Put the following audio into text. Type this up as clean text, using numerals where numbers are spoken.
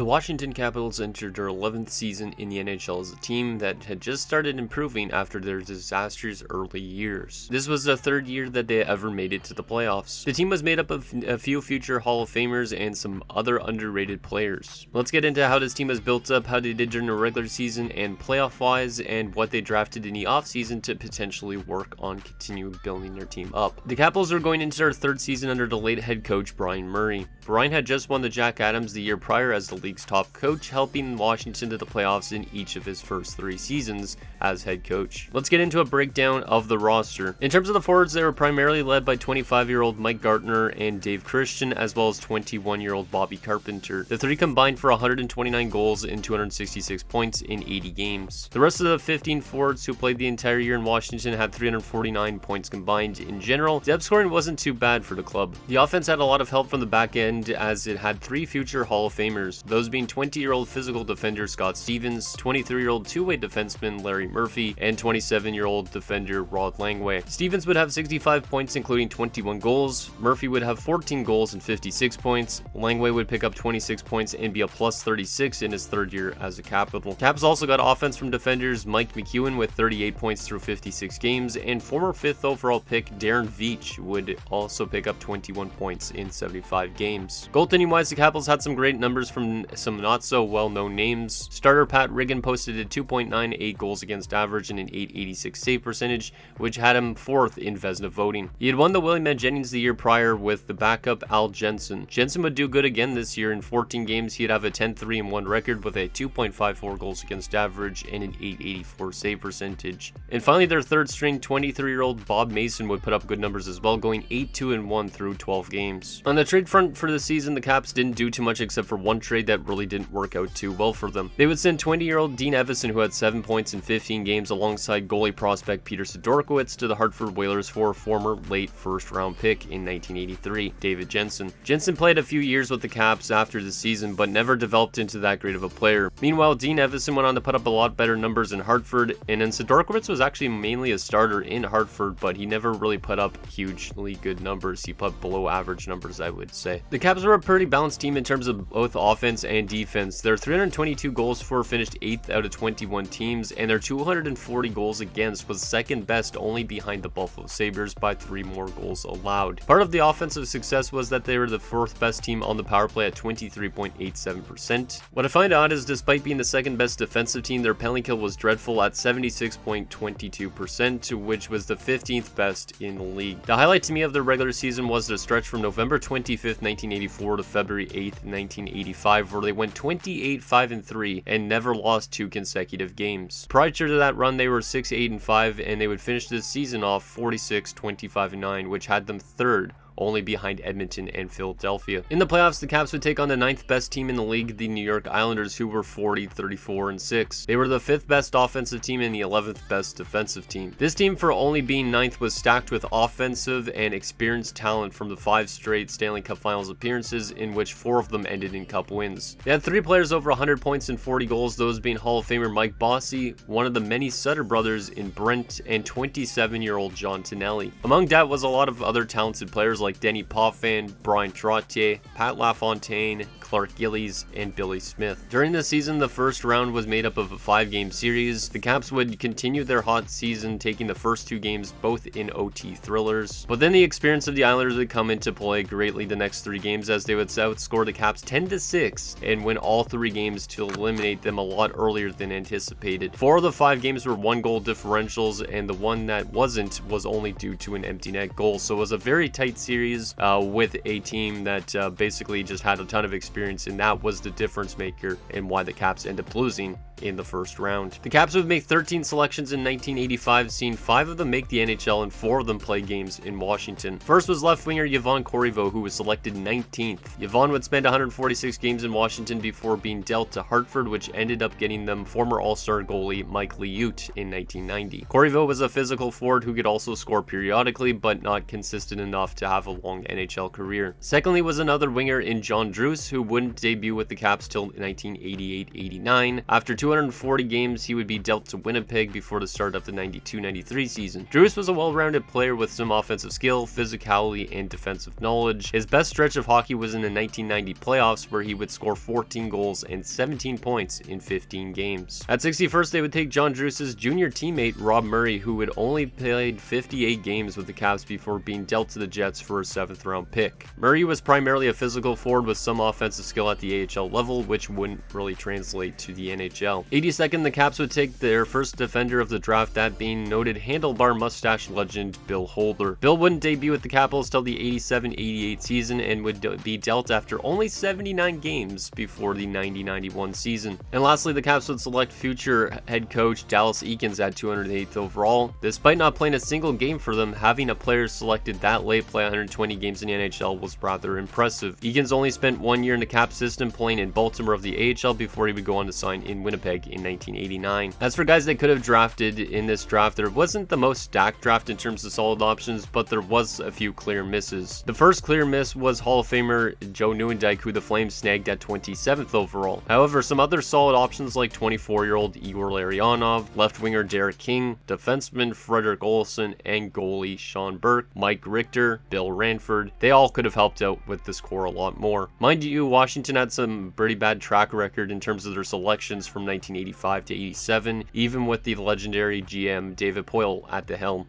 The Washington Capitals entered their 11th season in the NHL as a team that had just started improving after their disastrous early years. This was the third year that they ever made it to the playoffs. The team was made up of a few future Hall of Famers and some other underrated players. Let's get into how this team was built up, how they did during the regular season and playoff-wise, and what they drafted in the offseason to potentially work on continuing building their team up. The Capitals are going into their third season under the late head coach Brian Murray. Brian had just won the Jack Adams the year prior as the league's top coach, helping Washington to the playoffs in each of his first 3 seasons as head coach. Let's get into a breakdown of the roster. In terms of the forwards, they were primarily led by 25-year-old Mike Gartner and Dave Christian, as well as 21-year-old Bobby Carpenter. The 3 combined for 129 goals and 266 points in 80 games. The rest of the 15 forwards who played the entire year in Washington had 349 points combined. In general, depth scoring wasn't too bad for the club. The offense had a lot of help from the back end as it had 3 future Hall of Famers, those being 20-year-old physical defender Scott Stevens, 23-year-old two-way defenseman Larry Murphy, and 27-year-old defender Rod Langway. Stevens would have 65 points including 21 goals, Murphy would have 14 goals and 56 points, Langway would pick up 26 points and be a plus 36 in his third year as a Capital. Caps also got offense from defenders Mike McEwen with 38 points through 56 games, and former 5th overall pick Darren Veach would also pick up 21 points in 75 games. Goaltending wise, the Capitals had some great numbers from some not so well known names. Starter Pat Riggin posted a 2.98 goals against average and an 886 save percentage, which had him 4th in Vezina voting. He had won the Willie Matt Jennings the year prior with the backup Al Jensen. Jensen would do good again this year. In 14 games, he'd have a 10-3-1 record with a 2.54 goals against average and an 884 save percentage. And finally, their third string 23-year-old Bob Mason would put up good numbers as well, going 8-2-1 through 12 games. On the trade front for the season, the Caps didn't do too much except for one trade that really didn't work out too well for them. They would send 20-year-old Dean Evison, who had 7 points in 15 games alongside goalie prospect Peter Sidorkowicz, to the Hartford Whalers for a former late first-round pick in 1983, David Jensen. Jensen played a few years with the Caps after the season, but never developed into that great of a player. Meanwhile, Dean Evison went on to put up a lot better numbers in Hartford, and then Sidorkowicz was actually mainly a starter in Hartford, but he never really put up hugely good numbers. He put below average numbers, I would say. The Caps were a pretty balanced team in terms of both offense and defense. Their 322 goals for finished 8th out of 21 teams, and their 240 goals against was second best, only behind the Buffalo Sabres by 3 more goals allowed. Part of the offensive success was that they were the 4th best team on the power play at 23.87%. What I find odd is despite being the 2nd best defensive team, their penalty kill was dreadful at 76.22%, which was the 15th best in the league. The highlight to me of their regular season was the stretch from November 25th, 1984 to February 8th, 1985, where they went 28-5-3 and never lost 2 consecutive games. Prior to that run, they were 6-8-5, and they would finish this season off 46-25-9, which had them 3rd, only behind Edmonton and Philadelphia. In the playoffs, the Caps would take on the 9th best team in the league, the New York Islanders, who were 40-34-6. They were the 5th best offensive team and the 11th best defensive team. This team, for only being 9th, was stacked with offensive and experienced talent from the 5 straight Stanley Cup Finals appearances, in which 4 of them ended in Cup wins. They had 3 players over 100 points and 40 goals, those being Hall of Famer Mike Bossy, one of the many Sutter brothers in Brent, and 27-year-old John Tonelli. Among that was a lot of other talented players like Denny Potvin, Brian Trottier, Pat LaFontaine, Clark Gillies, and Billy Smith. During the season, the first round was made up of a 5-game series. The Caps would continue their hot season, taking the first 2 games both in OT thrillers. But then the experience of the Islanders would come into play greatly the next 3 games, as they would outscore the Caps 10-6 and win all 3 games to eliminate them a lot earlier than anticipated. 4 of the 5 games were 1-goal differentials, and the one that wasn't was only due to an empty net goal. So it was a very tight series with a team that basically just had a ton of experience, and that was the difference maker and why the Caps ended up losing in the first round. The Caps would make 13 selections in 1985, seeing 5 of them make the NHL and 4 of them play games in Washington. First was left winger Yvon Corriveau, who was selected 19th. Yvon would spend 146 games in Washington before being dealt to Hartford, which ended up getting them former All-Star goalie Mike Liut in 1990. Corriveau was a physical forward who could also score periodically, but not consistent enough to have a long NHL career. Secondly was another winger in John Druce, who wouldn't debut with the Caps till 1988-89. After 2 240 games, he would be dealt to Winnipeg before the start of the 92-93 season. Druce was a well-rounded player with some offensive skill, physicality, and defensive knowledge. His best stretch of hockey was in the 1990 playoffs, where he would score 14 goals and 17 points in 15 games. At 61st, they would take John Druce's junior teammate Rob Murray, who had only played 58 games with the Caps before being dealt to the Jets for a 7th round pick. Murray was primarily a physical forward with some offensive skill at the AHL level, which wouldn't really translate to the NHL. 82nd, the Caps would take their first defender of the draft, that being noted handlebar mustache legend Bill Holder. Bill wouldn't debut with the Capitals till the 87-88 season and would be dealt after only 79 games before the 90-91 season. And lastly, the Caps would select future head coach Dallas Eakins at 208th overall. Despite not playing a single game for them, having a player selected that late play 120 games in the NHL was rather impressive. Eakins only spent 1 year in the Cap system playing in Baltimore of the AHL before he would go on to sign in Winnipeg in 1989. As for guys they could have drafted in this draft, there wasn't the most stacked draft in terms of solid options, but there was a few clear misses. The first clear miss was Hall of Famer Joe Nieuwendyk, who the Flames snagged at 27th overall. However, some other solid options like 24-year-old Igor Larionov, left winger Derek King, defenseman Frederick Olsen, and goalie Sean Burke, Mike Richter, Bill Ranford, they all could have helped out with this core a lot more. Mind you, Washington had some pretty bad track record in terms of their selections from 1985 to 87, even with the legendary GM David Poile at the helm.